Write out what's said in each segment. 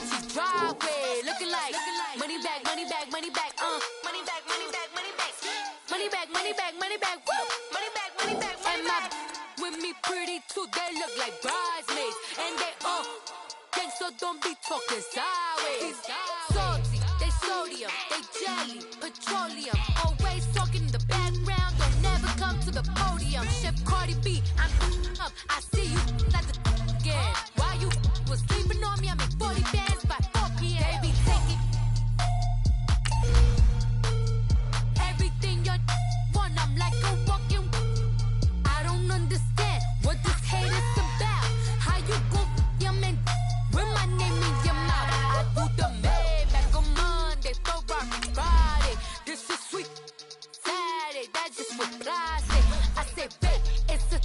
Gucci driveway, looking like money back, money back, money back, money back, money back, money back, money back, money back, money back, woo, money back, money back, money back. With me pretty too, they look like bridesmaids, and they gang, so don't be talking sideways. Salty, they sodium, they jelly, petroleum, always talking in the background, don't never come to the podium. Chef Cardi B, I'm up, I see you like the again. Why you was sleeping on me? I make 40 bands by 4 p.m. They be taking everything you want. I'm like a walking. I don't understand what this hate is about. How you go your man with my name in your mouth? I do the Maybach on Monday, Ferrari Friday. This is sweet Saturday. That's just what I say. I say, babe, it's a.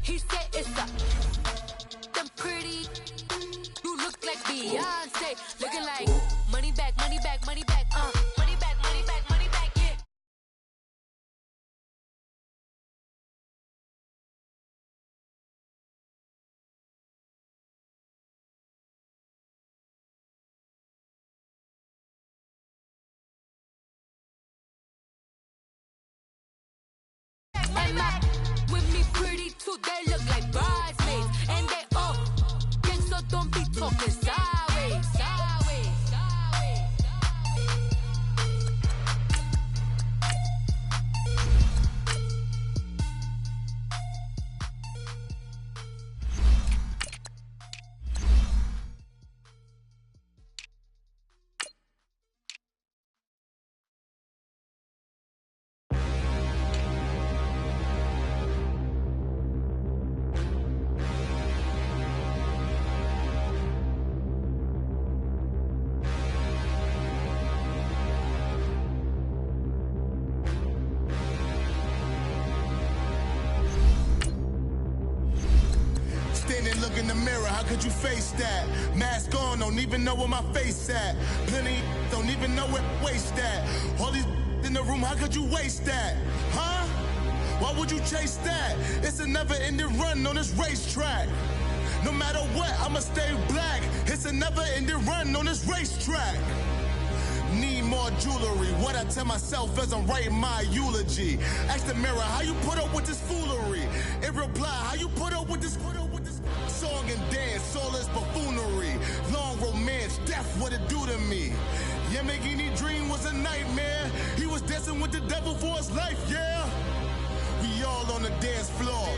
He said it's a. Them pretty. You look like Beyonce, looking like money back, money back, money back, money back, money back, money back, yeah. And my with me pretty too, they look like bridesmaids, and they all gang, so don't be talking sideways, sideways, sideways. Look in the mirror, how could you face that? Mask on, don't even know where my face at. Plenty don't even know where waste at. All these in the room, how could you waste that? Huh? Why would you chase that? It's a never-ending run on this racetrack. No matter what, I'ma stay black. It's a never-ending run on this racetrack. Need more jewelry, what I tell myself as I'm writing my eulogy. Ask the mirror, how you put up with this foolery? In reply, how you put up with this song and dance, all this buffoonery. Long romance, death, what it do to me? Yamagini dream was a nightmare. He was dancing with the devil for his life, yeah. We all on the dance floor.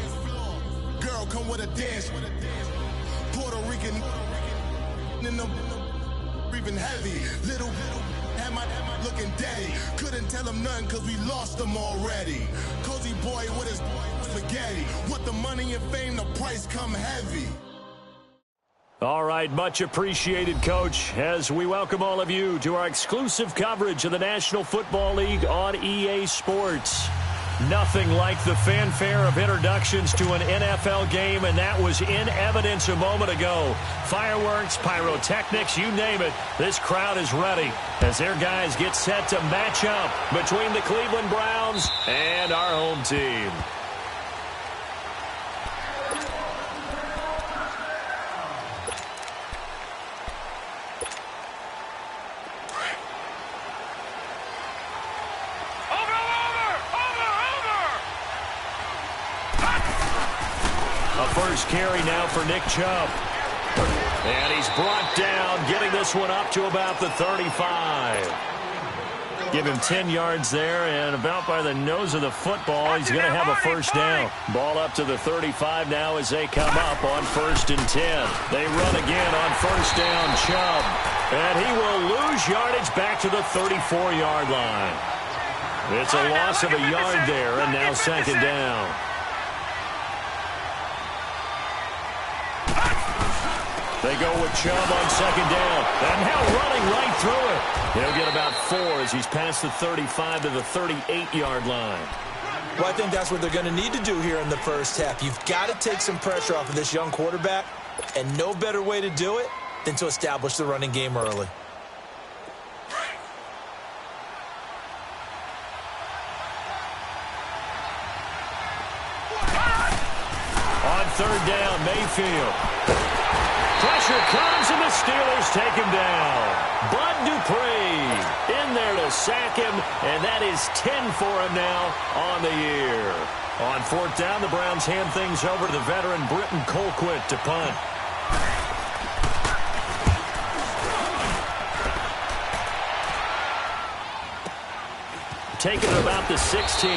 Girl, come with a dance. Puerto Rican in the breathing heavy. Little am I looking daddy. Couldn't tell him nothing cause we lost him already. Cozy boy with his spaghetti. With the money and fame, the price come heavy. All right, much appreciated, Coach, as we welcome all of you to our exclusive coverage of the National Football League on EA Sports. Nothing like the fanfare of introductions to an NFL game, and that was in evidence a moment ago. Fireworks, pyrotechnics, you name it, this crowd is ready as their guys get set to match up between the Cleveland Browns and our home team. First carry now for Nick Chubb. And he's brought down, getting this one up to about the 35. Give him 10 yards there, and about by the nose of the football, he's going to have a first down. Ball up to the 35 now as they come up on 1st and 10. They run again on first down, Chubb. And he will lose yardage back to the 34-yard line. It's a loss of a yard there, and now 2nd down. They go with Chubb on 2nd down. And now running right through it. He'll get about 4 as he's past the 35 to the 38-yard line. Well, I think that's what they're going to need to do here in the first half. You've got to take some pressure off of this young quarterback, and no better way to do it than to establish the running game early. On 3rd down, Mayfield. Pressure comes, and the Steelers take him down. Bud Dupree in there to sack him, and that is 10 for him now on the year. On fourth down, the Browns hand things over to the veteran Britton Colquitt to punt. Taking it about the 16.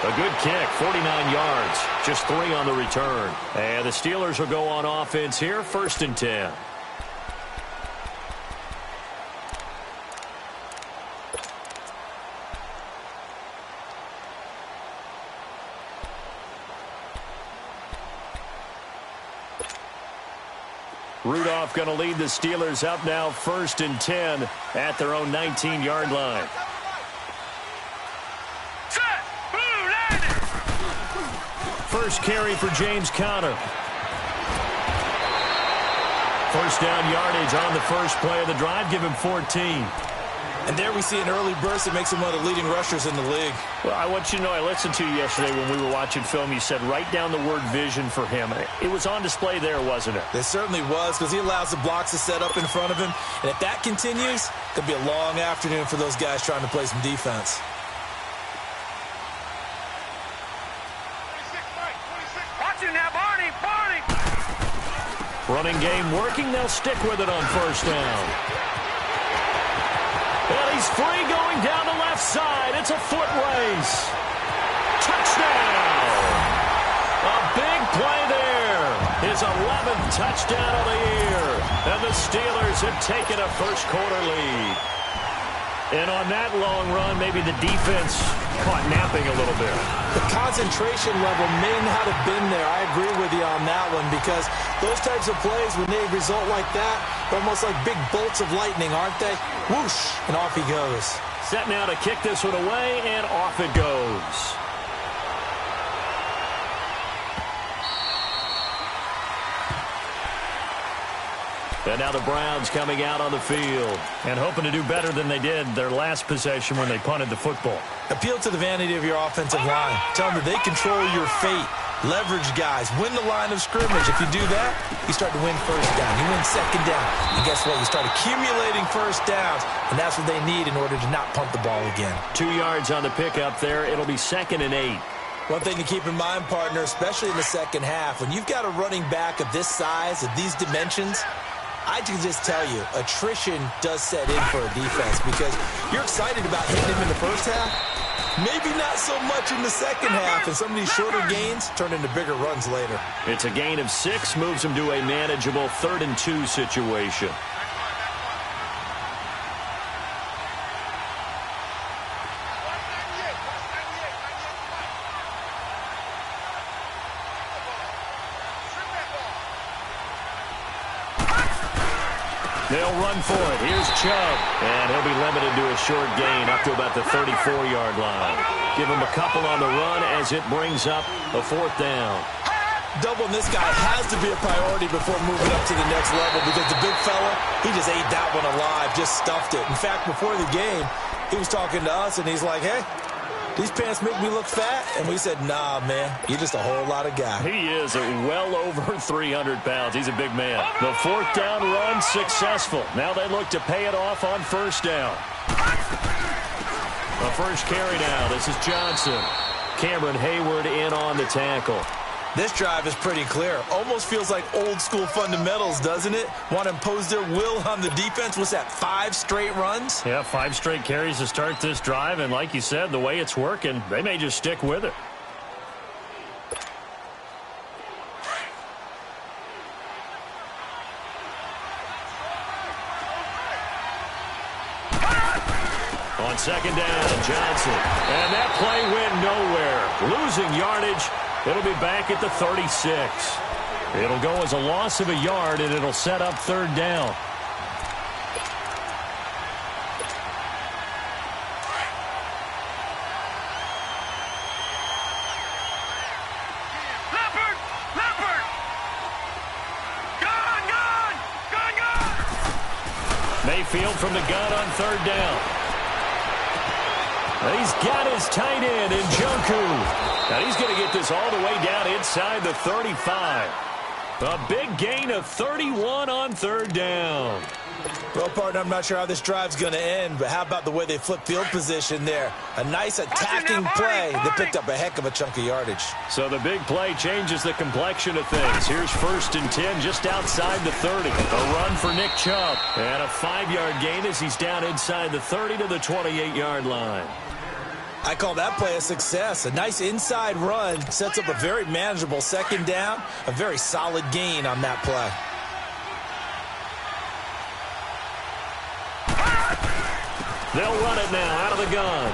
A good kick, 49 yards, just 3 on the return. And the Steelers will go on offense here, 1st and 10. Rudolph going to lead the Steelers up now, 1st and 10 at their own 19-yard line. First carry for James Conner. First down yardage on the first play of the drive. Give him 14. And there we see an early burst that makes him one of the leading rushers in the league. Well, I want you to know, I listened to you yesterday when we were watching film. You said write down the word vision for him. It was on display there, wasn't it? It certainly was, because he allows the blocks to set up in front of him. And if that continues, it could be a long afternoon for those guys trying to play some defense. Running game working. They'll stick with it on first down. And he's free going down the left side. It's a foot race. Touchdown. A big play there. His 11th touchdown of the year. And the Steelers have taken a first quarter lead. And on that long run, maybe the defense caught napping a little bit. The concentration level may not have been there. I agree with you on that one, because those types of plays, when they result like that, they're almost like big bolts of lightning, aren't they? Whoosh, and off he goes. Set now to kick this one away, and off it goes. And now the Browns coming out on the field and hoping to do better than they did their last possession when they punted the football. Appeal to the vanity of your offensive line. Tell them that they control your fate. Leverage guys. Win the line of scrimmage. If you do that, you start to win first down. You win second down. And guess what? You start accumulating first downs. And that's what they need in order to not punt the ball again. 2 yards on the pickup there. It'll be 2nd and 8. One thing to keep in mind, partner, especially in the second half, when you've got a running back of this size, of these dimensions, I can just tell you, attrition does set in for a defense, because you're excited about hitting him in the first half. Maybe not so much in the second half, and some of these shorter gains turn into bigger runs later. It's a gain of 6, moves him to a manageable 3rd and 2 situation. They'll run for it. Here's Chubb. And he'll be limited to a short gain up to about the 34-yard line. Give him a couple on the run as it brings up a 4th down. Doubling this guy has to be a priority before moving up to the next level, because the big fella, he just ate that one alive, just stuffed it. In fact, before the game, he was talking to us, and he's like, hey, these pants make me look fat. And we said, nah, man, you're just a whole lot of guy. He is well over 300 pounds. He's a big man. The 4th down run successful. Now they look to pay it off on first down. The first carry now. This is Johnson. Cameron Hayward in on the tackle. This drive is pretty clear. Almost feels like old school fundamentals, doesn't it? Want to impose their will on the defense. What's that, 5 straight runs? Yeah, 5 straight carries to start this drive. And like you said, the way it's working, they may just stick with it. On second down, Johnson. And that play went nowhere. Losing yardage. It'll be back at the 36. It'll go as a loss of a yard, and it'll set up 3rd down. Mayfield from the gun on 3rd down. And he's got his tight end in Njoku. Now he's going to get this all the way down inside the 35. A big gain of 31 on third down. Well, partner, I'm not sure how this drive's going to end, but how about the way they flip field position there? A nice attacking play that picked up a heck of a chunk of yardage. So the big play changes the complexion of things. Here's 1st and 10 just outside the 30. A run for Nick Chubb. And a 5-yard gain as he's down inside the 30 to the 28-yard line. I call that play a success. A nice inside run sets up a very manageable 2nd down. A very solid gain on that play. They'll run it now out of the gun.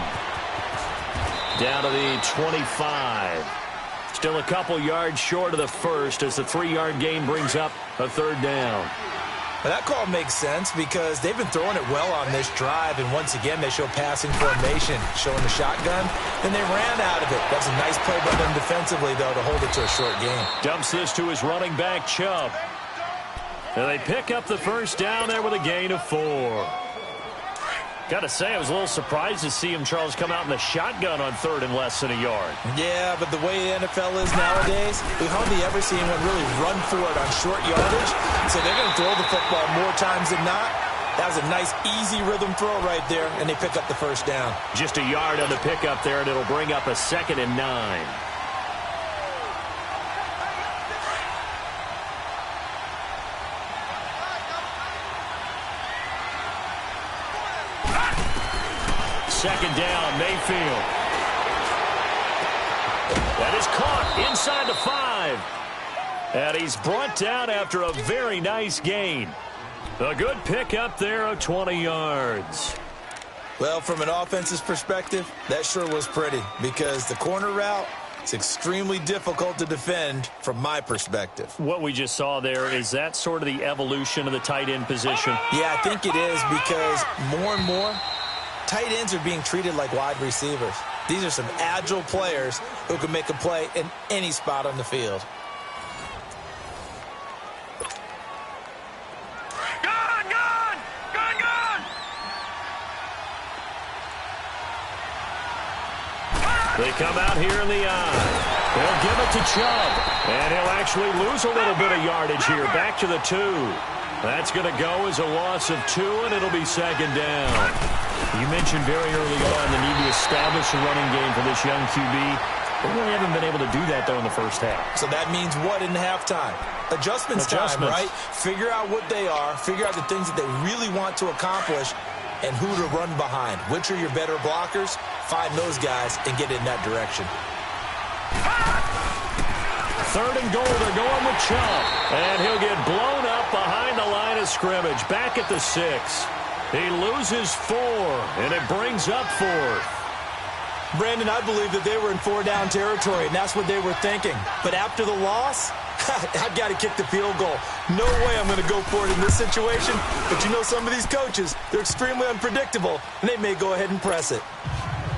Down to the 25. Still a couple yards short of the first as the 3-yard gain brings up a 3rd down. Well, that call makes sense because they've been throwing it well on this drive, and once again they show passing formation, showing the shotgun, and they ran out of it. That's a nice play by them defensively, though, to hold it to a short gain. Dumps this to his running back, Chubb. And they pick up the 1st down there with a gain of 4. Got to say, I was a little surprised to see him, Charles, come out in the shotgun on 3rd and less than a yard. Yeah, but the way the NFL is nowadays, we hardly ever see anyone really run for it on short yardage. So they're going to throw the football more times than not. That was a nice, easy rhythm throw right there, and they pick up the 1st down. Just a yard on the pickup there, and it'll bring up a 2nd and 9. Second down, Mayfield. That is caught inside the 5. And he's brought down after a very nice gain. A good pickup there of 20 yards. Well, from an offense's perspective, that sure was pretty because the corner route is extremely difficult to defend from my perspective. What we just saw there, is that sort of the evolution of the tight end position? Yeah, I think it is because more and more, tight ends are being treated like wide receivers. These are some agile players who can make a play in any spot on the field. They come out here in the eye. They'll give it to Chubb. And he'll actually lose a little bit of yardage here. Back to the 2. That's going to go as a loss of 2, and it'll be 2nd down. You mentioned very early on the need to establish a running game for this young QB. They really haven't been able to do that, though, in the first half. So that means what in halftime? Adjustments time, right? Figure out what they are. Figure out the things that they really want to accomplish and who to run behind. Which are your better blockers? Find those guys and get in that direction. 3rd and goal, they're going with Chubb. And he'll get blown up behind the line of scrimmage. Back at the 6. He loses 4, and it brings up 4th. Brandon, I believe that they were in 4-down territory, and that's what they were thinking. But after the loss, I've got to kick the field goal. No way I'm going to go for it in this situation. But you know some of these coaches, they're extremely unpredictable, and they may go ahead and press it.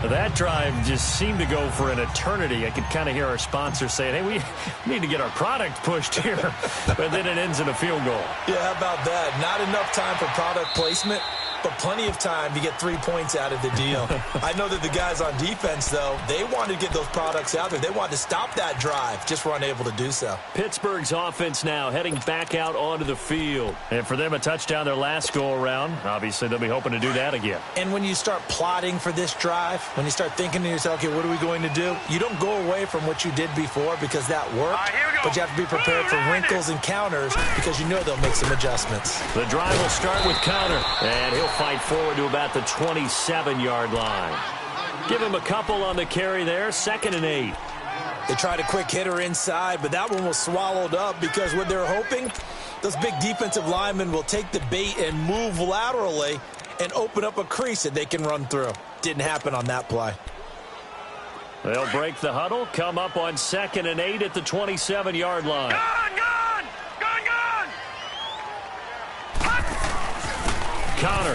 That drive just seemed to go for an eternity. I could kind of hear our sponsor saying, hey, we need to get our product pushed here. But then it ends in a field goal. Yeah, how about that? Not enough time for product placement, but plenty of time to get 3 points out of the deal. I know that the guys on defense, though, they wanted to get those products out there. They wanted to stop that drive, just were unable to do so. Pittsburgh's offense now heading back out onto the field. And for them, a touchdown their last go-around. Obviously, they'll be hoping to do that again. And when you start plotting for this drive, when you start thinking to yourself, okay, what are we going to do? You don't go away from what you did before because that worked, but you have to be prepared for wrinkles and counters because you know they'll make some adjustments. The drive will start with counter, and he'll fight forward to about the 27-yard line. Give him a couple on the carry there, 2nd and 8. They tried a quick hitter inside, but that one was swallowed up because what they're hoping, those big defensive linemen will take the bait and move laterally and open up a crease that they can run through. Didn't happen on that play. They'll break the huddle, come up on 2nd and 8 at the 27-yard line. Connor.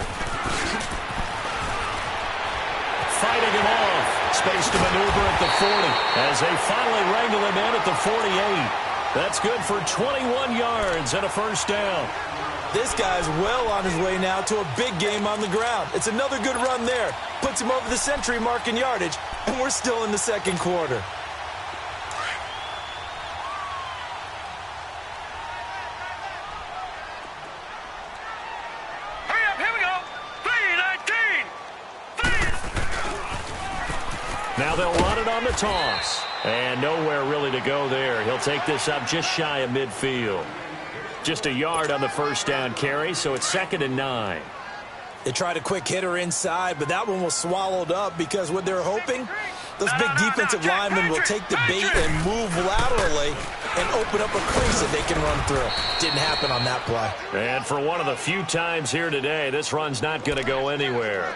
Fighting him off. Space to maneuver at the 40 as they finally wrangle him in at the 48. That's good for 21 yards and a 1st down. This guy's well on his way now to a big game on the ground. It's another good run there. Puts him over the century mark in yardage, and we're still in the 2nd quarter. Now they'll run it on the toss. And nowhere really to go there. He'll take this up just shy of midfield. Just a yard on the first down carry, so it's 2nd and 9. They tried a quick hitter inside, but that one was swallowed up because what they're hoping, those big defensive linemen will take the bait and move laterally and open up a crease that they can run through. Didn't happen on that play. And for one of the few times here today, this run's not going to go anywhere.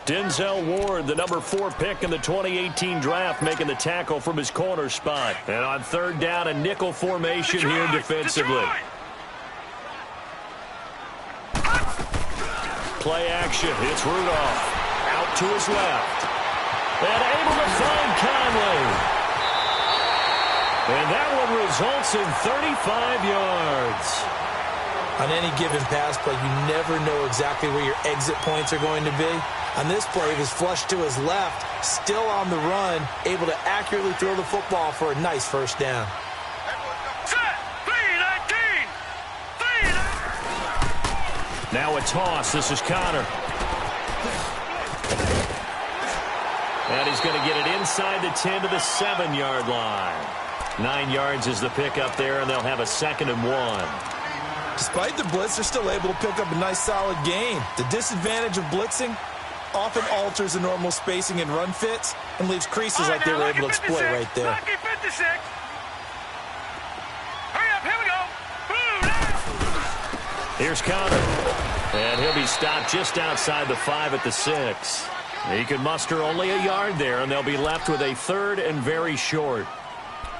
Denzel Ward, the number 4 pick in the 2018 draft, making the tackle from his corner spot. And on 3rd down, a nickel formation here defensively. Play action. It's Rudolph. Out to his left. And able to find Conley. And that one results in 35 yards. On any given pass play, you never know exactly where your exit points are going to be. On this play, he was flushed to his left, still on the run, able to accurately throw the football for a nice first down. Now a toss. This is Connor. And he's going to get it inside the 10 to the 7-yard line. 9 yards is the pickup there, and they'll have a 2nd and 1. Despite the blitz, they're still able to pick up a nice, solid gain. The disadvantage of blitzing often alters the normal spacing and run fits and leaves creases like they were able to exploit right there. Hurry up, here we go. Here's Connor. And he'll be stopped just outside the 5 at the 6. He can muster only a yard there, and they'll be left with a 3rd and very short.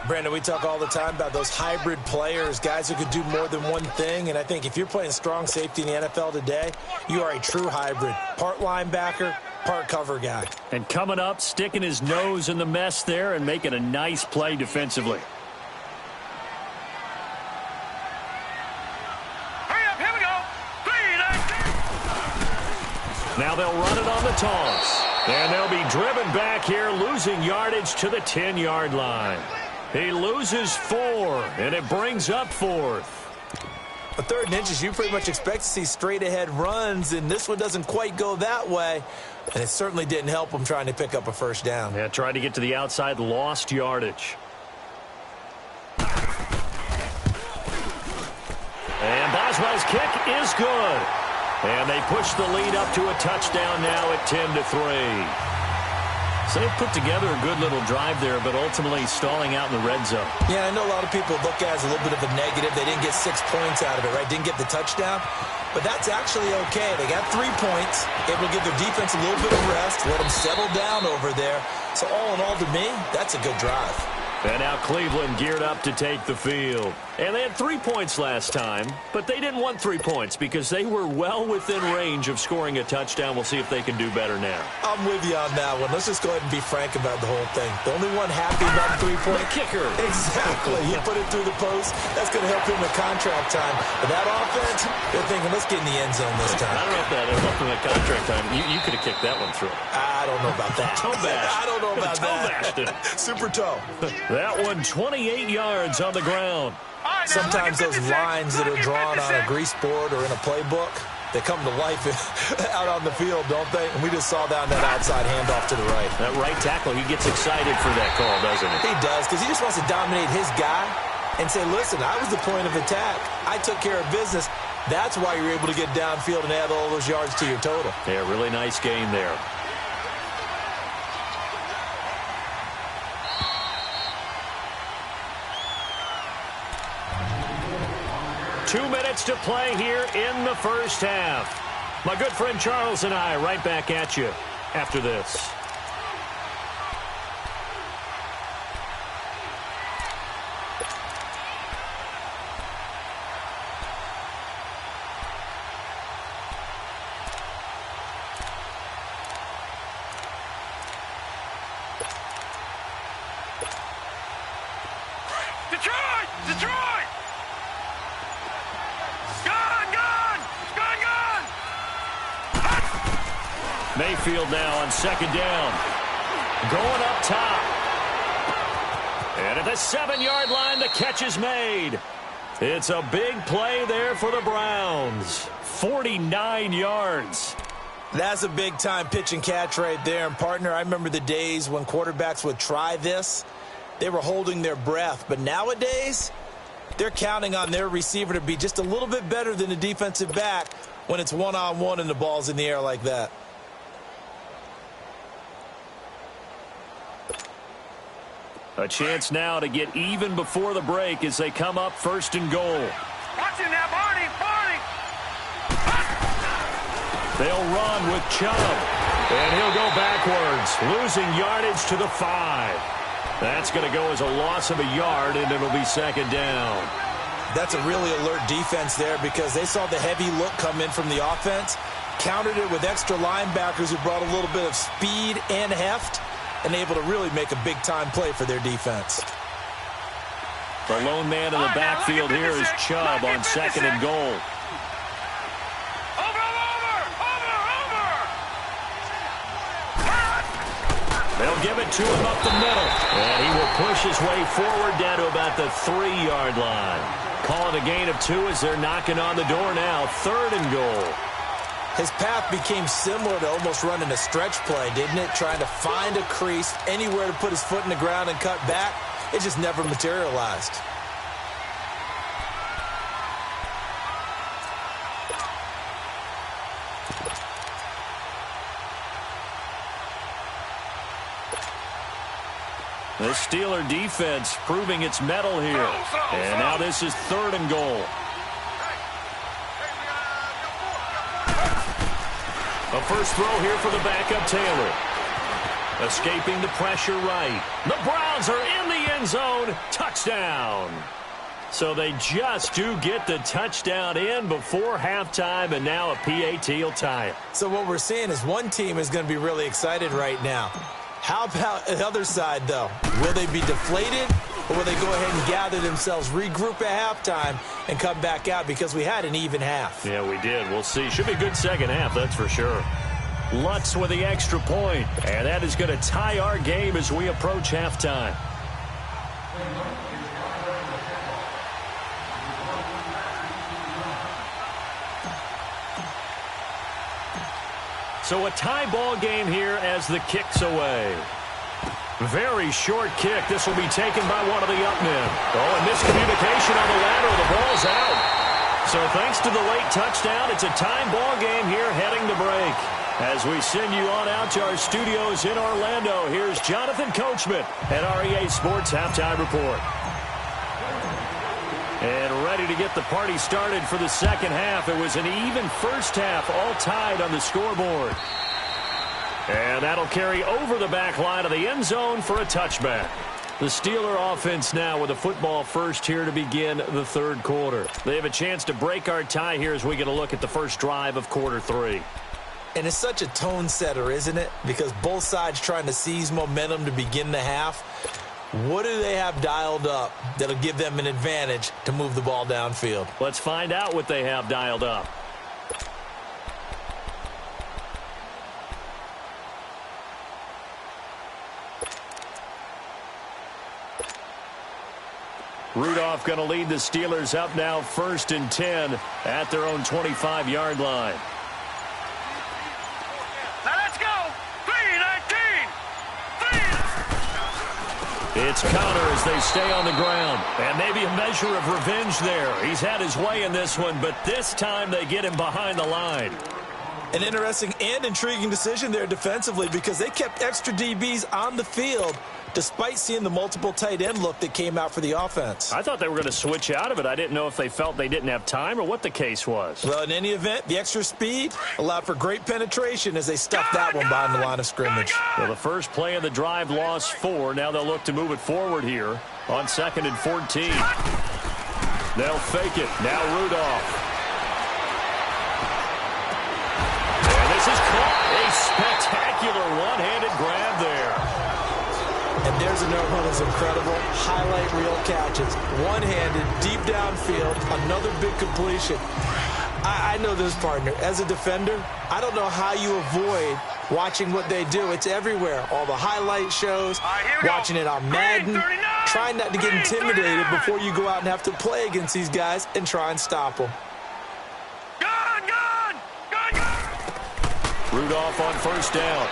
Brandon, we talk all the time about those hybrid players, guys who could do more than one thing, and I think if you're playing strong safety in the NFL today, you are a true hybrid. Part linebacker, part cover guy. And coming up, sticking his nose in the mess there and making a nice play defensively. Hurry up, here we go. 3, 9. Now they'll run it on the toss. And they'll be driven back here, losing yardage to the 10-yard line. He loses 4, and it brings up 4th. A 3rd and inches, you pretty much expect to see straight-ahead runs, and this one doesn't quite go that way. And it certainly didn't help him trying to pick up a first down. Yeah, tried to get to the outside, lost yardage. And Boswell's kick is good. And they push the lead up to a touchdown now at 10-3. So they put together a good little drive there, but ultimately stalling out in the red zone. Yeah, I know a lot of people look at it as a little bit of a negative. They didn't get 6 points out of it, right? Didn't get the touchdown. But that's actually okay. They got 3 points, able to give their defense a little bit of rest, let them settle down over there. So all in all, to me, that's a good drive. And now Cleveland geared up to take the field. And they had 3 points last time, but they didn't want 3 points because they were well within range of scoring a touchdown. We'll see if they can do better now. I'm with you on that one. Let's just go ahead and be frank about the whole thing. The only one happy about the 3-point kicker. Exactly. He put it through the post. That's going to help him with contract time. But that offense, they're thinking, let's get in the end zone this time. I don't know if that helped him with contract time. You could have kicked that one through. I don't know about that. Toe bash. I don't know about that. Super toe. That one, 28 yards on the ground. Sometimes those lines that are drawn on a grease board or in a playbook, they come to life out on the field, don't they? And we just saw that on that outside handoff to the right. That right tackle, he gets excited for that call, doesn't he? He does, because he just wants to dominate his guy and say, listen, I was the point of attack. I took care of business. That's why you're able to get downfield and add all those yards to your total. Yeah, really nice game there. Two minutes to play here in the first half. My good friend Charles and I right back at you after this. Detroit! Detroit! Gone! Mayfield now on second down. Going up top. And at the 7-yard line, the catch is made. It's a big play there for the Browns. 49 yards. That's a big-time pitch and catch right there. And, partner, I remember the days when quarterbacks would try this. They were holding their breath. But nowadays, they're counting on their receiver to be just a little bit better than the defensive back when it's one-on-one and the ball's in the air like that. A chance now to get even before the break as they come up 1st and goal. Watch him now, Barney! They'll run with Chubb. And he'll go backwards, losing yardage to the 5. That's going to go as a loss of a yard, and it'll be 2nd down. That's a really alert defense there because they saw the heavy look come in from the offense, countered it with extra linebackers who brought a little bit of speed and heft, and able to really make a big-time play for their defense. The lone man in the backfield here is Chubb on 2nd and goal. They'll give it to him up the middle. And he will push his way forward down to about the 3-yard line. Calling a gain of 2 as they're knocking on the door now. 3rd and goal. His path became similar to almost running a stretch play, didn't it? Trying to find a crease, anywhere to put his foot in the ground and cut back. It just never materialized. The Steeler defense proving its mettle here. And now this is 3rd and goal. A first throw here for the backup Taylor. Escaping the pressure right. The Browns are in the end zone. Touchdown. So they just do get the touchdown in before halftime, and now a PAT will tie it. So what we're seeing is one team is going to be really excited right now. How about the other side, though? Will they be deflated, or will they go ahead and gather themselves, regroup at halftime, and come back out because we had an even half? Yeah, we did. We'll see. Should be a good 2nd half, that's for sure. Lutz with the extra point, and that is going to tie our game as we approach halftime. So a tie ball game here as the kick's away. Very short kick. This will be taken by one of the up men. Oh, and miscommunication on the lateral. The ball's out. So thanks to the late touchdown, it's a tie ball game here heading to break. As we send you on out to our studios in Orlando, here's Jonathan Coachman at REA Sports Halftime Report. And ready to get the party started for the 2nd half. It was an even first half, all tied on the scoreboard. And that'll carry over the back line of the end zone for a touchback. The Steeler offense now with a football first here to begin the 3rd quarter. They have a chance to break our tie here as we get a look at the first drive of quarter 3. And it's such a tone setter, isn't it? Because both sides trying to seize momentum to begin the half. What do they have dialed up that'll give them an advantage to move the ball downfield? Let's find out what they have dialed up. Rudolph going to lead the Steelers up now 1st and 10 at their own 25-yard line. Now let's go! 3-19! It's counter as they stay on the ground. And maybe a measure of revenge there. He's had his way in this one, but this time they get him behind the line. An interesting and intriguing decision there defensively because they kept extra DBs on the field despite seeing the multiple tight end look that came out for the offense. I thought they were going to switch out of it. I didn't know if they felt they didn't have time or what the case was. Well, in any event, the extra speed allowed for great penetration as they stuffed that one behind the line of scrimmage. Well, the first play of the drive lost 4. Now they'll look to move it forward here on 2nd and 14. They'll fake it. Now Rudolph. And this is caught. A spectacular one-handed grab there. And there's another one that's incredible. Highlight reel catches. One-handed, deep downfield, another big completion. I know this, partner. As a defender, I don't know how you avoid watching what they do. It's everywhere. All the highlight shows, watching it on Madden, trying not to get intimidated before you go out and have to play against these guys and try and stop them. Rudolph on first down.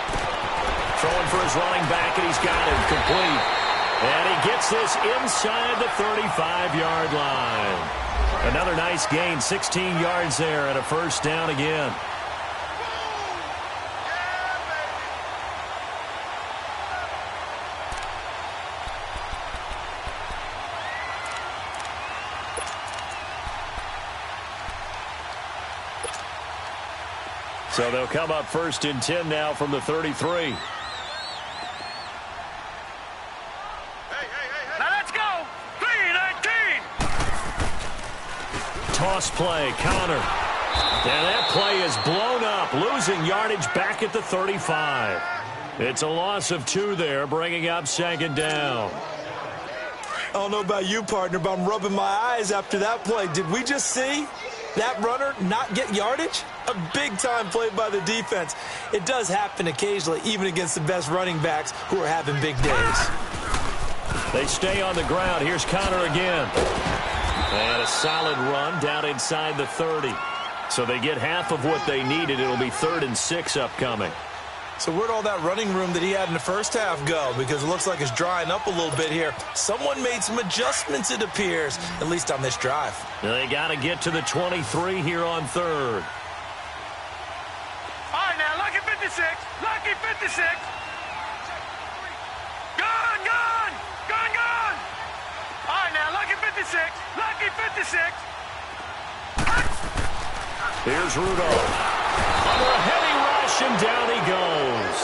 Throwing for his running back, and he's got it complete. And he gets this inside the 35-yard line. Another nice gain, 16 yards there, and a first down again. So they'll come up first and 10 now from the 33. Now let's go. 3-19. Toss play, Connor. And that play is blown up, losing yardage back at the 35. It's a loss of 2 there, bringing up second down. I don't know about you, partner, but I'm rubbing my eyes after that play. Did we just see that runner not get yardage? A big-time play by the defense. It does happen occasionally, even against the best running backs who are having big days. They stay on the ground. Here's Connor again. And a solid run down inside the 30. So they get half of what they needed. It'll be 3rd and 6 upcoming. So where'd all that running room that he had in the first half go? Because it looks like it's drying up a little bit here. Someone made some adjustments, it appears, at least on this drive. They got to get to the 23 here on 3rd. All right, now, lucky 56. Lucky 56. Gone, gone. Gone, gone. All right, now, lucky 56. Lucky 56. Here's Rudolph. Under a heavy rush, and down he goes.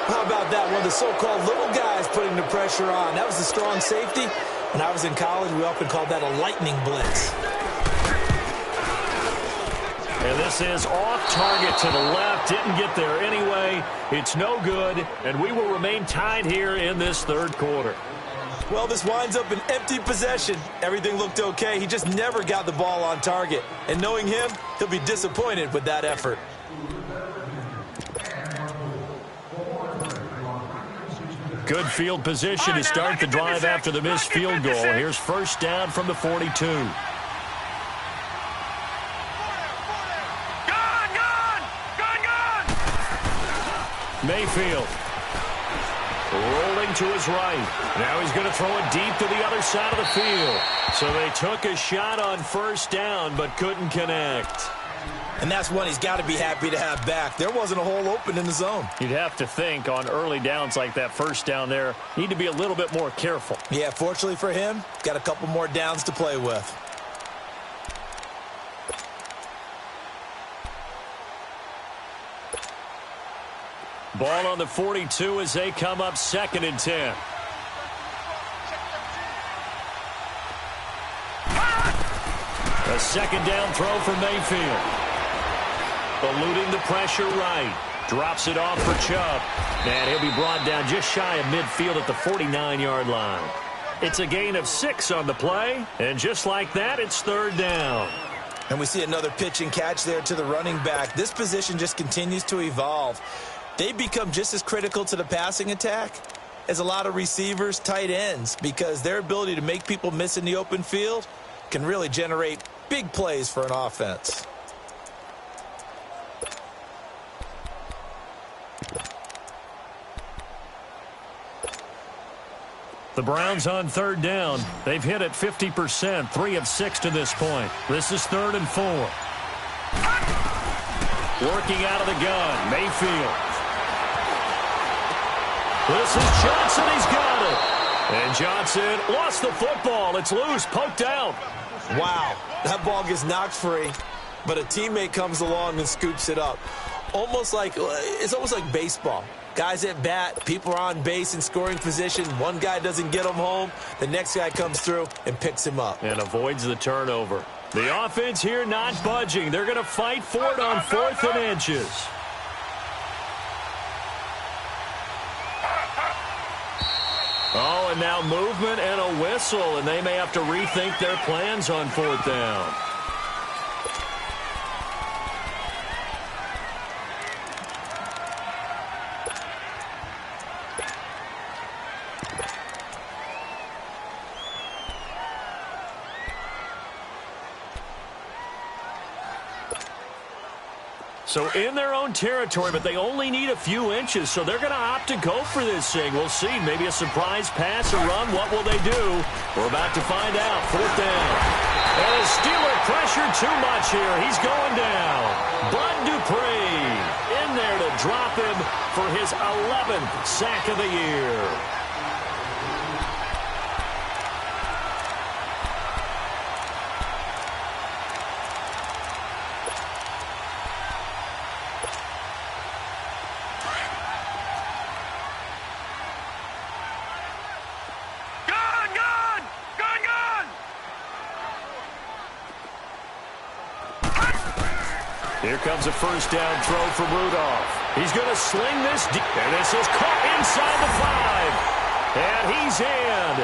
How about that? One of the so-called little guys putting the pressure on. That was a strong safety. When I was in college, we often called that a lightning blitz. And this is off target to the left. Didn't get there anyway. It's no good, and we will remain tied here in this 3rd quarter. Well, this winds up an empty possession. Everything looked okay. He just never got the ball on target. And knowing him, he'll be disappointed with that effort. Good field position to start the drive after the missed field goal. Here's first down from the 42. Gone, gone. Gone, gone. Mayfield. Rolling to his right. Now he's going to throw it deep to the other side of the field. So they took a shot on first down, but couldn't connect. And that's one he's got to be happy to have back. There wasn't a hole open in the zone. You'd have to think on early downs like that first down there, need to be a little bit more careful. Yeah, fortunately for him, got a couple more downs to play with. Ball on the 42 as they come up 2nd and 10. A second down throw for Mayfield. Eluding the pressure right. Drops it off for Chubb. And he'll be brought down just shy of midfield at the 49-yard line. It's a gain of 6 on the play. And just like that, it's 3rd down. And we see another pitch and catch there to the running back. This position just continues to evolve. They become just as critical to the passing attack as a lot of receivers, tight ends, because their ability to make people miss in the open field can really generate big plays for an offense. The Browns on 3rd down. They've hit it 50%, 3 of 6 to this point. This is 3rd and 4. Working out of the gun, Mayfield. This is Johnson. He's got it. And Johnson lost the football. It's loose, poked out. Wow, that ball gets knocked free, but a teammate comes along and scoops it up. It's almost like baseball. Guys at bat, people are on base in scoring position. One guy doesn't get him home. The next guy comes through and picks him up. And avoids the turnover. The offense here not budging. They're going to fight for it on 4th and inches. Oh, and now movement and a whistle, and they may have to rethink their plans on 4th down. So in their own territory, but they only need a few inches, so they're going to opt to go for this thing. We'll see. Maybe a surprise pass, a run. What will they do? We're about to find out. 4th down. And the Steeler pressure too much here. He's going down. Bud Dupree in there to drop him for his 11th sack of the year. Here comes a first down throw from Rudolph. He's going to sling this deep, and this is caught inside the 5. And he's in.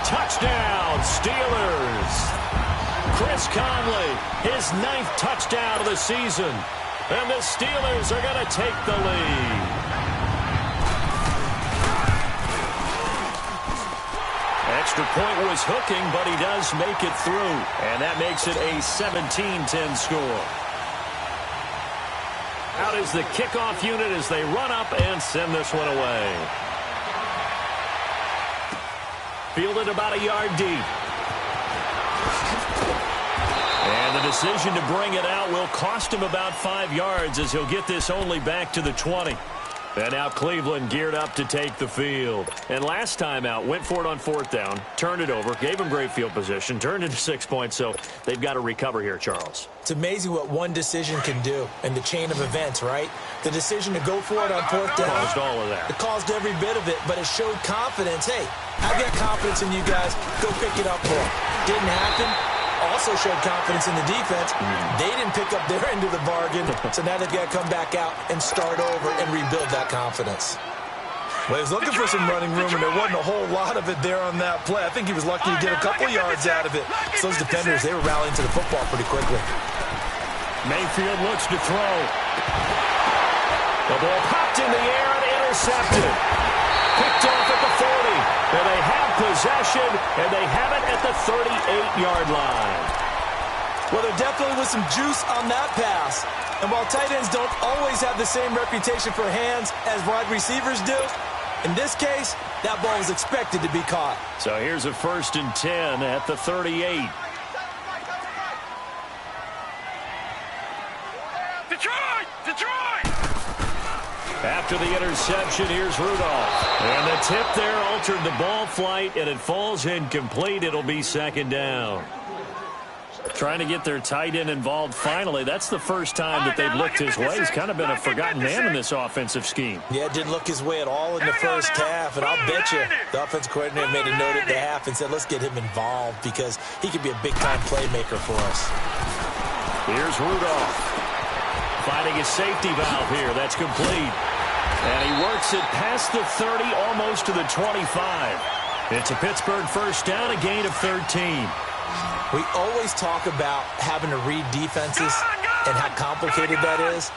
Touchdown, Steelers. Chris Conley, his 9th touchdown of the season. And the Steelers are going to take the lead. Extra point was hooking, but he does make it through. And that makes it a 17-10 score. Out is the kickoff unit as they run up and send this one away. Fielded about a yard deep. And the decision to bring it out will cost him about 5 yards as he'll get this only back to the 20. And now Cleveland geared up to take the field. And last time out, went for it on 4th down, turned it over, gave him great field position, turned into 6 points, so they've got to recover here, Charles. It's amazing what one decision can do in the chain of events, right? The decision to go for it on 4th down. Caused all of that. It caused every bit of it, but it showed confidence. Hey, I've got confidence in you guys. Go pick it up for them. Didn't happen. Also showed confidence in the defense. They didn't pick up their end of the bargain, so now they've got to come back out and start over and rebuild that confidence. Well, he was looking for some running room, and there wasn't a whole lot of it there on that play. I think he was lucky to get a couple yards out of it. So those defenders, they were rallying to the football pretty quickly. Mayfield looks to throw. The ball popped in the air and intercepted. Picked off at the 40. And they have possession, and they have it at the 38-yard line. Well, there definitely was some juice on that pass. And while tight ends don't always have the same reputation for hands as wide receivers do, in this case, that ball was expected to be caught. So here's a 1st and 10 at the 38. Detroit! After the interception, here's Rudolph. And the tip there altered the ball flight, and it falls incomplete. It'll be 2nd down. Trying to get their tight end involved finally. That's the first time that they've looked his way. He's kind of been a forgotten man in this offensive scheme. Yeah, it didn't look his way at all in the first half, and I'll bet you the offensive coordinator made a note at the half and said, let's get him involved because he could be a big-time playmaker for us. Here's Rudolph. Finding his safety valve here. That's complete. And he works it past the 30, almost to the 25. It's a Pittsburgh first down, a gain of 13. We always talk about having to read defenses and how complicated that is.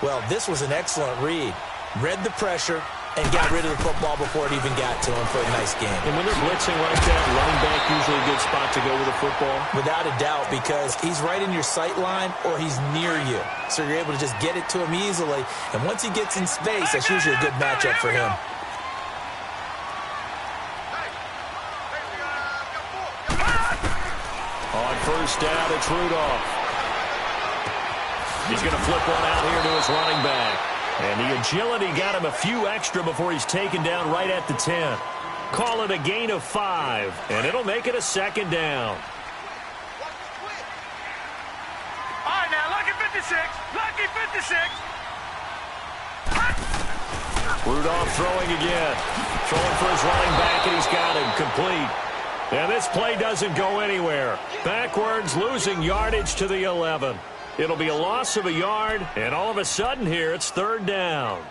Well, this was an excellent read. Read the pressure and got rid of the football before it even got to him for a nice game. And when they're blitzing like that, running back usually a good spot to go with the football? Without a doubt, because he's right in your sight line or he's near you. So you're able to just get it to him easily. And once he gets in space, that's usually a good matchup for him. On first down, it's Rudolph. He's going to flip one out here to his running back. And the agility got him a few extra before he's taken down right at the 10. Call it a gain of 5, and it'll make it a 2nd down. All right, now, lucky 56. Lucky 56. Rudolph throwing again. Throwing for his running back, and he's got him complete. And this play doesn't go anywhere. Backwards, losing yardage to the 11. It'll be a loss of a yard, and all of a sudden here, it's 3rd down.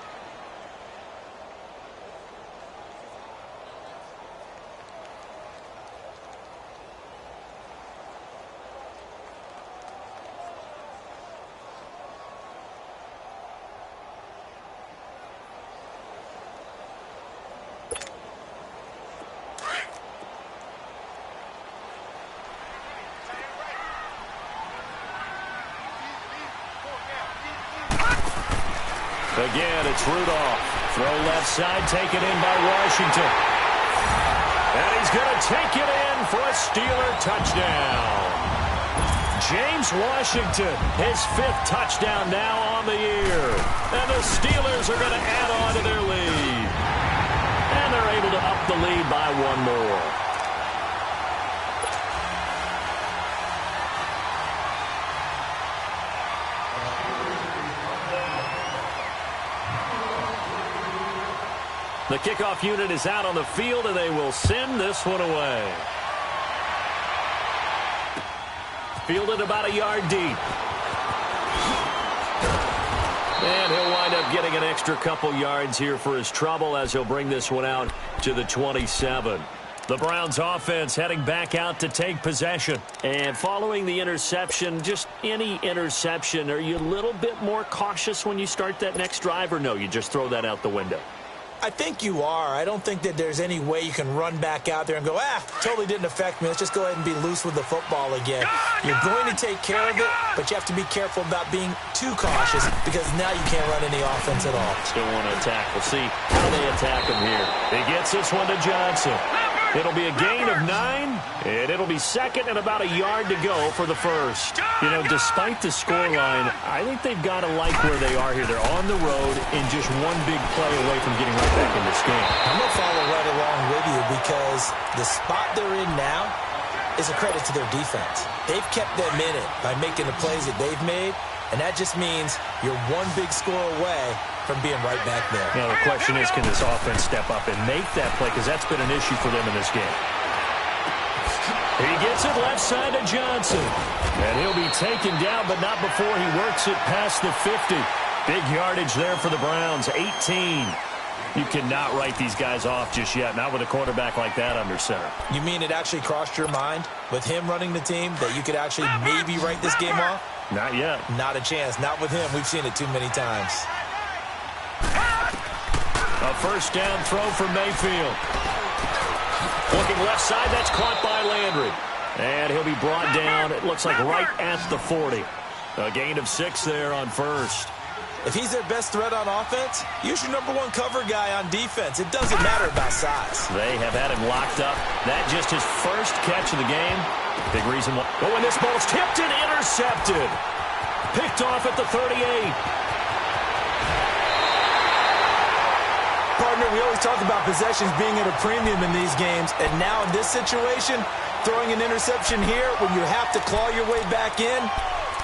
Again, it's Rudolph. Throw left side, taken in by Washington. And he's going to take it in for a Steeler touchdown. James Washington, his 5th touchdown now on the year. And the Steelers are going to add on to their lead. And they're able to up the lead by 1 more. The kickoff unit is out on the field, and they will send this one away. Fielded about a yard deep. And he'll wind up getting an extra couple yards here for his trouble as he'll bring this one out to the 27. The Browns offense heading back out to take possession. And following the interception, just any interception, are you a little bit more cautious when you start that next drive, or no, you just throw that out the window? I think you are. I don't think that there's any way you can run back out there and go, totally didn't affect me. Let's just go ahead and be loose with the football again. You're going to take care of it, but you have to be careful about being too cautious because now you can't run any offense at all. Still want to attack. We'll see how they attack him here. He gets this one to Johnson. It'll be a gain of 9, and it'll be second and about a yard to go for the first. You know, despite the scoreline, I think they've got to like where they are here. They're on the road and just one big play away from getting right back in this game. I'm going to follow right along with you because the spot they're in now is a credit to their defense. They've kept them in it by making the plays that they've made, and that just means you're one big score away from being right back there. Now, the question is, can this offense step up and make that play? Because that's been an issue for them in this game. He gets it left side to Johnson. And he'll be taken down, but not before he works it past the 50. Big yardage there for the Browns, 18. You cannot write these guys off just yet, not with a quarterback like that under center. You mean it actually crossed your mind with him running the team that you could actually maybe write this game off? Not yet. Not a chance. Not with him. We've seen it too many times. A first down throw for Mayfield. Looking left side, that's caught by Landry. And he'll be brought down, it looks like right at the 40. A gain of 6 there on first. If he's their best threat on offense, use your #1 cover guy on defense. It doesn't matter about size. They have had him locked up. That just his first catch of the game. Big reason why. Oh, and this ball's tipped and intercepted. Picked off at the 38. Partner, we always talk about possessions being at a premium in these games, and now in this situation, throwing an interception here when you have to claw your way back in,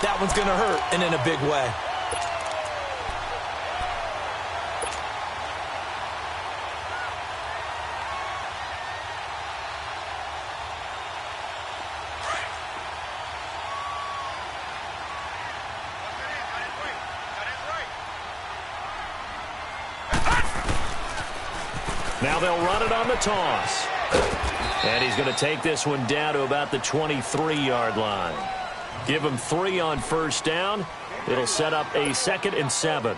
that one's going to hurt, and in a big way. Now they'll run it on the toss. And he's going to take this one down to about the 23-yard line. Give him 3 on first down. It'll set up a 2nd and 7.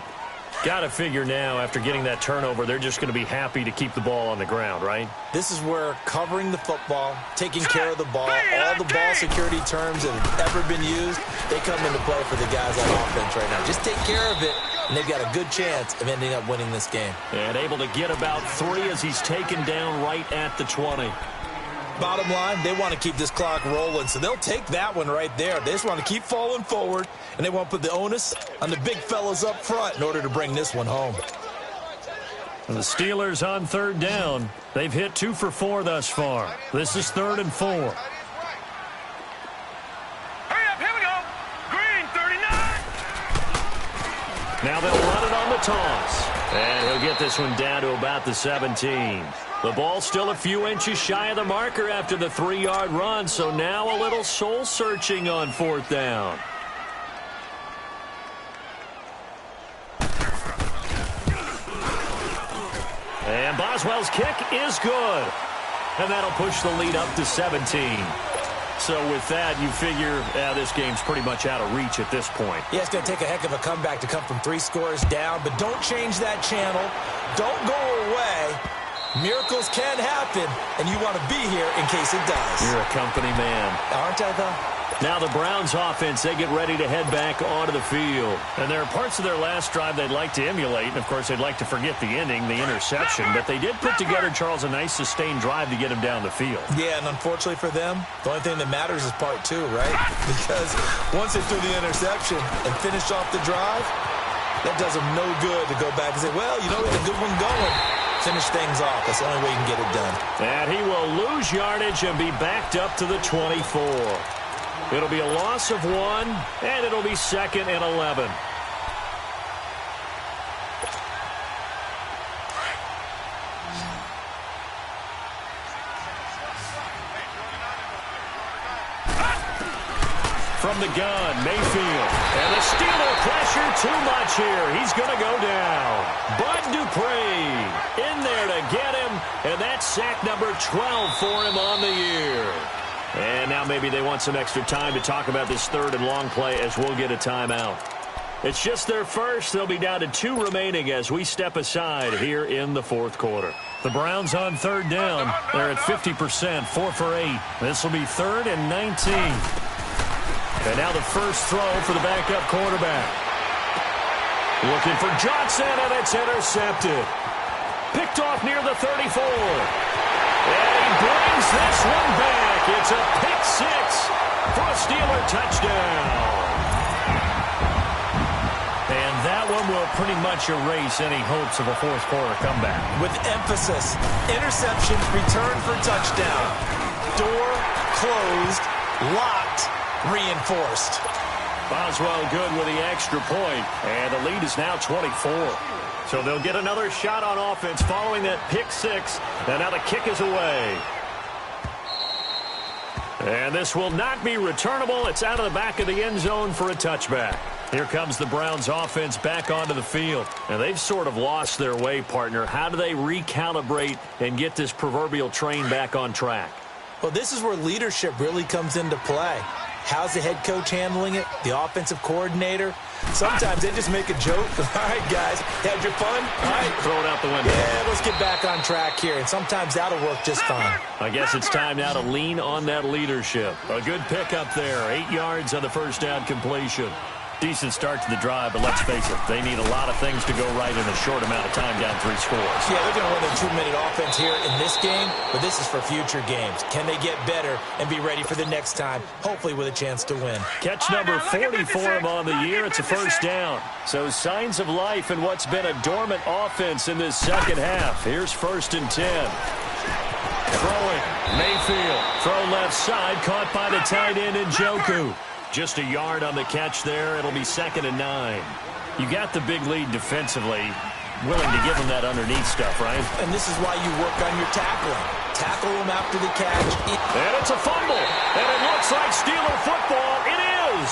Got to figure now, after getting that turnover, they're just going to be happy to keep the ball on the ground, right? This is where covering the football, taking care of the ball, all the ball security terms that have ever been used, they come into play for the guys on offense right now. Just take care of it, and they've got a good chance of ending up winning this game. And able to get about 3 as he's taken down right at the 20. Bottom line, they want to keep this clock rolling, so they'll take that one right there. They just want to keep falling forward, and they want to put the onus on the big fellas up front in order to bring this one home. And the Steelers on 3rd down. They've hit 2 for 4 thus far. This is 3rd and 4. Hurry up, here we go. Green, 39. Now they'll run it on the toss. And he'll get this one down to about the 17. The ball still a few inches shy of the marker after the 3-yard run, so now a little soul-searching on 4th down. And Boswell's kick is good. And that'll push the lead up to 17. So with that, you figure this game's pretty much out of reach at this point. Yeah, it's going to take a heck of a comeback to come from 3 scores down, but don't change that channel. Don't go away. Miracles can happen, and you want to be here in case it does. You're a company man. Aren't I, though? Now the Browns offense, they get ready to head back onto the field. And there are parts of their last drive they'd like to emulate. And, of course, they'd like to forget the ending, the interception. But they did put together, Charles, a nice sustained drive to get him down the field. Yeah, and unfortunately for them, the only thing that matters is part 2, right? Because once they threw the interception and finished off the drive, that does them no good to go back and say, well, you know, it's a good one going. Finish things off. That's the only way you can get it done. And he will lose yardage and be backed up to the 24. It'll be a loss of 1, and it'll be 2nd and 11. From the gun, Mayfield. And the Steeler pressure too much here. He's going to go down. Bud Dupree in there to get him, and that's sack number 12 for him on the year. And now maybe they want some extra time to talk about this 3rd and long play as we'll get a timeout. It's just their first. They'll be down to 2 remaining as we step aside here in the 4th quarter. The Browns on 3rd down. They're at 50%, 4 for 8. This will be 3rd and 19. And now the first throw for the backup quarterback. Looking for Johnson, and it's intercepted. Picked off near the 34. And he brings this one back. It's a pick 6 for a Steeler touchdown. And that one will pretty much erase any hopes of a 4th quarter comeback. With emphasis, interception, return for touchdown. Door closed, locked, reinforced. Boswell good with the extra point, and the lead is now 24. So they'll get another shot on offense following that pick 6, and now the kick is away. And this will not be returnable. It's out of the back of the end zone for a touchback. Here comes the Browns offense back onto the field. And they've sort of lost their way, partner. How do they recalibrate and get this proverbial train back on track? Well, this is where leadership really comes into play. How's the head coach handling it? The offensive coordinator? Sometimes they just make a joke. All right, guys, had your fun? All right. Throw it out the window. Yeah, let's get back on track here. And sometimes that'll work just fine. I guess it's time now to lean on that leadership. A good pickup there. 8 yards on the first down completion. Decent start to the drive, but let's face it, they need a lot of things to go right in a short amount of time, down 3 scores. Yeah, they're going to run their 2-minute offense here in this game, but this is for future games. Can they get better and be ready for the next time, hopefully with a chance to win? Catch number 40 for him on the year. It's a first down. So signs of life in what's been a dormant offense in this second half. Here's 1st and 10. Throwing, Mayfield. Throw left side, caught by the tight end Njoku. Just a yard on the catch there. It'll be 2nd and 9. You got the big lead defensively. Willing to give them that underneath stuff, right? And this is why you work on your tackling. Tackle them after the catch. And it's a fumble. And it looks like Steeler football. It is.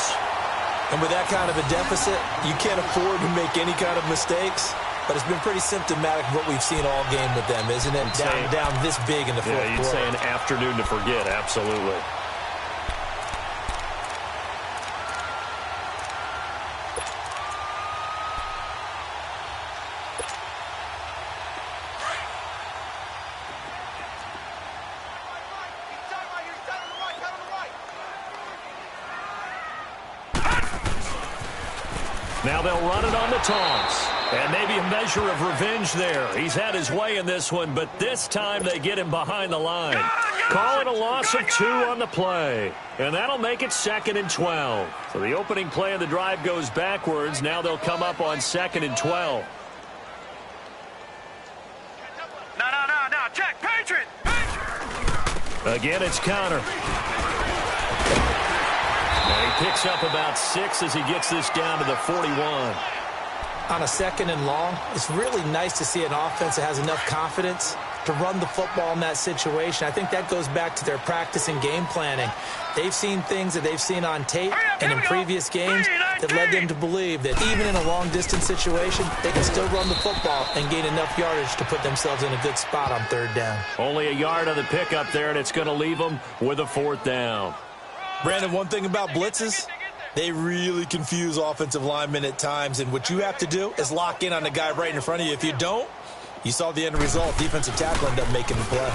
And with that kind of a deficit, you can't afford to make any kind of mistakes. But it's been pretty symptomatic of what we've seen all game with them, isn't it? Down this big in the 4th quarter. Yeah, you'd say an afternoon to forget. Absolutely. Now they'll run it on the toss. And maybe a measure of revenge there. He's had his way in this one, but this time they get him behind the line. Call it a loss of 2 on the play. And that'll make it 2nd and 12. So the opening play of the drive goes backwards. Now they'll come up on 2nd and 12. No. Check. Patriot. Again, it's counter. And he picks up about 6 as he gets this down to the 41. On a 2nd and long, it's really nice to see an offense that has enough confidence to run the football in that situation. I think that goes back to their practice and game planning. They've seen things that they've seen on tape and in previous games that led them to believe that even in a long-distance situation, they can still run the football and gain enough yardage to put themselves in a good spot on 3rd down. Only a yard on the pickup there, and it's going to leave them with a 4th down. Brandon, one thing about blitzes, they really confuse offensive linemen at times, and what you have to do is lock in on the guy right in front of you. If you don't, you saw the end result. Defensive tackle ended up making the play.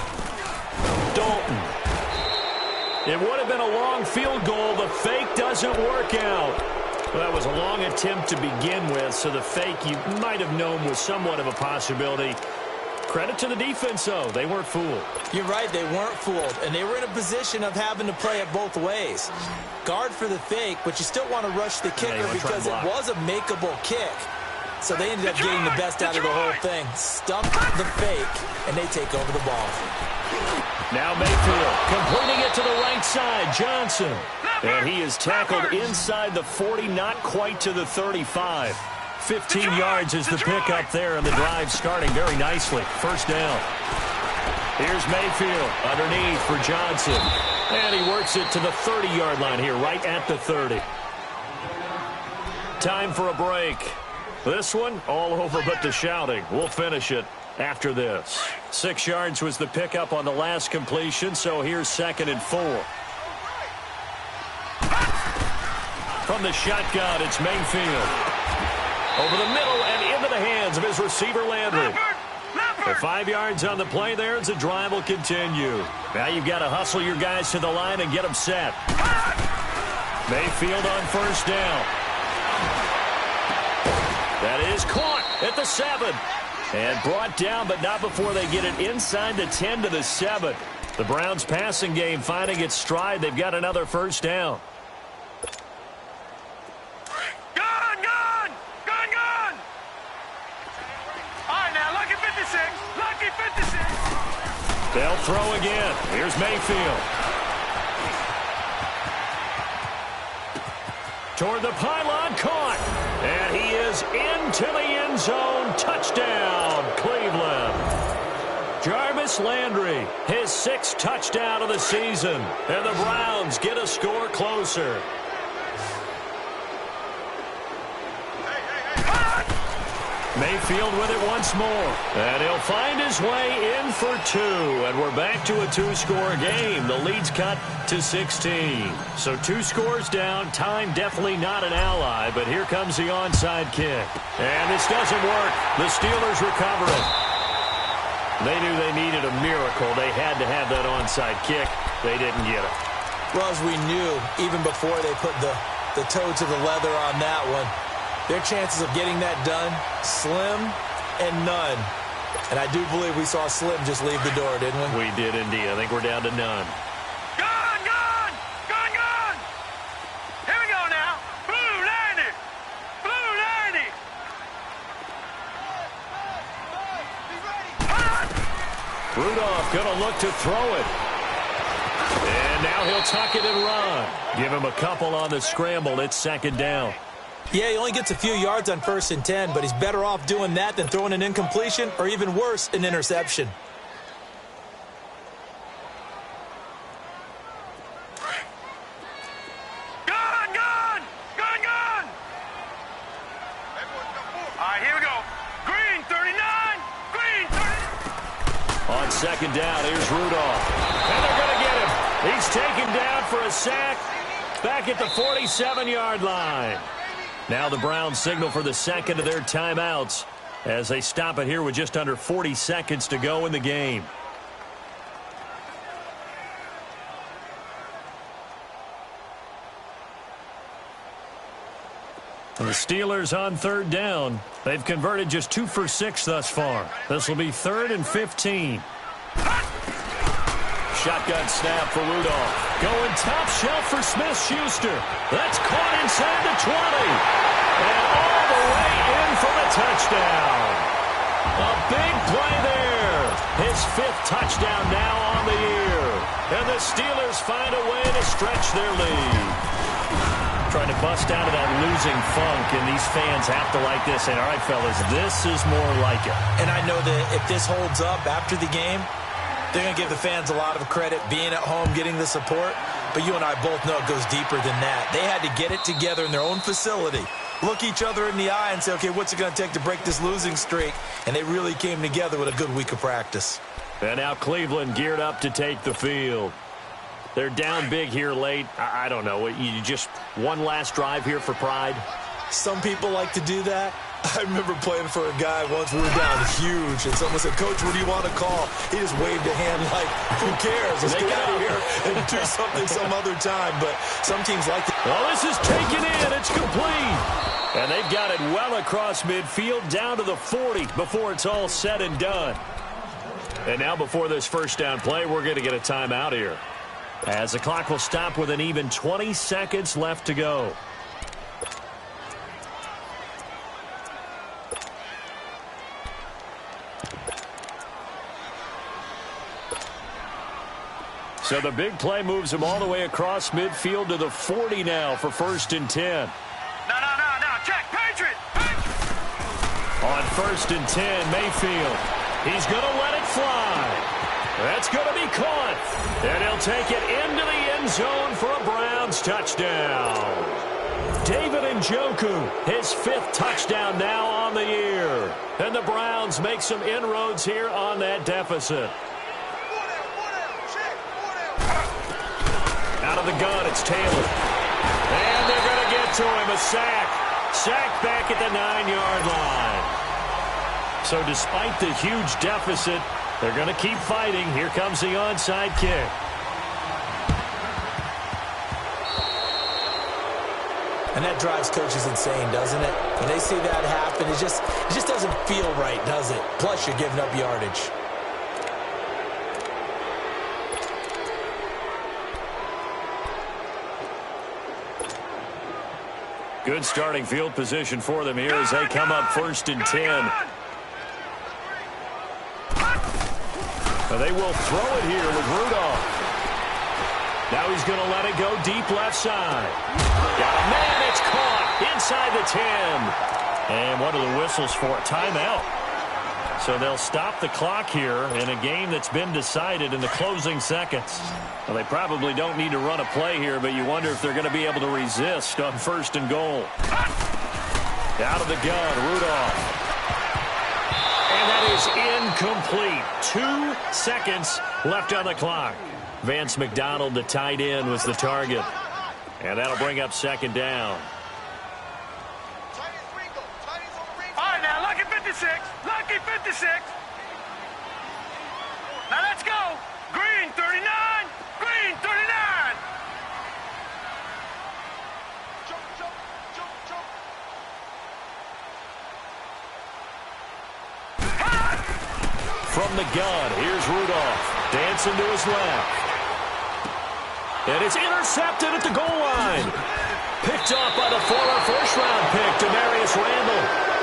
Dalton. It would have been a long field goal. The fake doesn't work out. Well, that was a long attempt to begin with, so the fake you might have known was somewhat of a possibility. Credit to the defense, though. They weren't fooled. You're right, they weren't fooled, and they were in a position of having to play it both ways. Guard for the fake, but you still want to rush the kicker because it was a makeable kick. So they ended up getting the best out of the whole thing. Stuff the fake, and they take over the ball. Now Mayfield completing it to the right side. Johnson. And he is tackled inside the 40, not quite to the 35. 15 yards is the pickup there, and the drive starting very nicely. First down. Here's Mayfield underneath for Johnson. And he works it to the 30-yard line here, right at the 30. Time for a break. This one all over but the shouting. We'll finish it after this. 6 yards was the pickup on the last completion, so here's 2nd and 4. From the shotgun, it's Mayfield. Over the middle and into the hands of his receiver, Landry. The 5 yards on the play there as the drive will continue. Now you've got to hustle your guys to the line and get them set. Mayfield on first down. That is caught at the 7. And brought down, but not before they get it inside the 10 to the 7. The Browns passing game finding its stride. They've got another first down. They'll throw again. Here's Mayfield. Toward the pylon, caught. And he is into the end zone. Touchdown, Cleveland. Jarvis Landry, his 6th touchdown of the season. And the Browns get a score closer. Mayfield with it once more. And he'll find his way in for 2. And we're back to a 2-score game. The lead's cut to 16. So 2 scores down. Time definitely not an ally. But here comes the onside kick. And this doesn't work. The Steelers recover it. They knew they needed a miracle. They had to have that onside kick. They didn't get it. Well, as we knew, even before they put the toe to the leather on that one, their chances of getting that done, slim and none. And I do believe we saw Slim just leave the door, didn't we? We did indeed. I think we're down to none. Gone, gone! Gone, gone! Here we go now. Blue 90! Blue 90! Rudolph going to look to throw it. And now he'll tuck it and run. Give him a couple on the scramble. It's 2nd down. Yeah, he only gets a few yards on 1st and 10, but he's better off doing that than throwing an incompletion or even worse, an interception. Gone, gone! Gone, gone! All right, here we go. Green 39! Green 39! On 2nd down, here's Rudolph. And they're going to get him. He's taken down for a sack back at the 47-yard line. Now the Browns signal for the 2nd of their timeouts as they stop it here with just under 40 seconds to go in the game. And the Steelers on 3rd down. They've converted just 2 for 6 thus far. This will be 3rd and 15. Shotgun snap for Rudolph. Going top shelf for Smith-Schuster. That's caught inside the 20. And all the way in for the touchdown. A big play there. His 5th touchdown now on the year. And the Steelers find a way to stretch their lead. Trying to bust out of that losing funk, and these fans have to like this. And all right, fellas, this is more like it. And I know that if this holds up after the game, they're going to give the fans a lot of credit being at home, getting the support. But you and I both know it goes deeper than that. They had to get it together in their own facility, look each other in the eye and say, okay, what's it going to take to break this losing streak? And they really came together with a good week of practice. And now Cleveland geared up to take the field. They're down big here late. I don't know. You just one last drive here for pride? Some people like to do that. I remember playing for a guy once. We were down huge, and someone said, "Coach, what do you want to call?" He just waved a hand like, "Who cares? Let's get out of here and do something some other time." But some teams like it. Oh, this is taken in. It's complete. And they've got it well across midfield down to the 40 before it's all said and done. And now before this first down play, we're going to get a timeout here, as the clock will stop with an even 20 seconds left to go. So the big play moves him all the way across midfield to the 40 now for 1st and 10. No. Check. Patriot. On 1st and 10, Mayfield. He's going to let it fly. That's going to be caught. And he'll take it into the end zone for a Browns touchdown. David Njoku, his 5th touchdown now on the year. And the Browns make some inroads here on that deficit. Out of the gun, it's Taylor. And they're going to get to him, a sack. Sack back at the 9-yard line. So despite the huge deficit, they're going to keep fighting. Here comes the onside kick. And that drives coaches insane, doesn't it? When they see that happen, it just doesn't feel right, does it? Plus, you're giving up yardage. Good starting field position for them here as they come up 1st and 10. They will throw it here with Rudolph. Now he's going to let it go deep left side. Got a man, it's caught inside the 10. And what are the whistles for? Timeout. So they'll stop the clock here in a game that's been decided in the closing seconds. Well, they probably don't need to run a play here, but you wonder if they're going to be able to resist on 1st and goal. Out of the gun, Rudolph. And that is incomplete. 2 seconds left on the clock. Vance McDonald, the tight end, was the target. And that'll bring up 2nd down. All right, now, lucky 56. Lucky 56. Now, let's go. Green, 39. Green, 39. From the gun, here's Rudolph. Dancing to his left. And it's intercepted at the goal line. Picked off by the former first-round pick, Demarius Randall.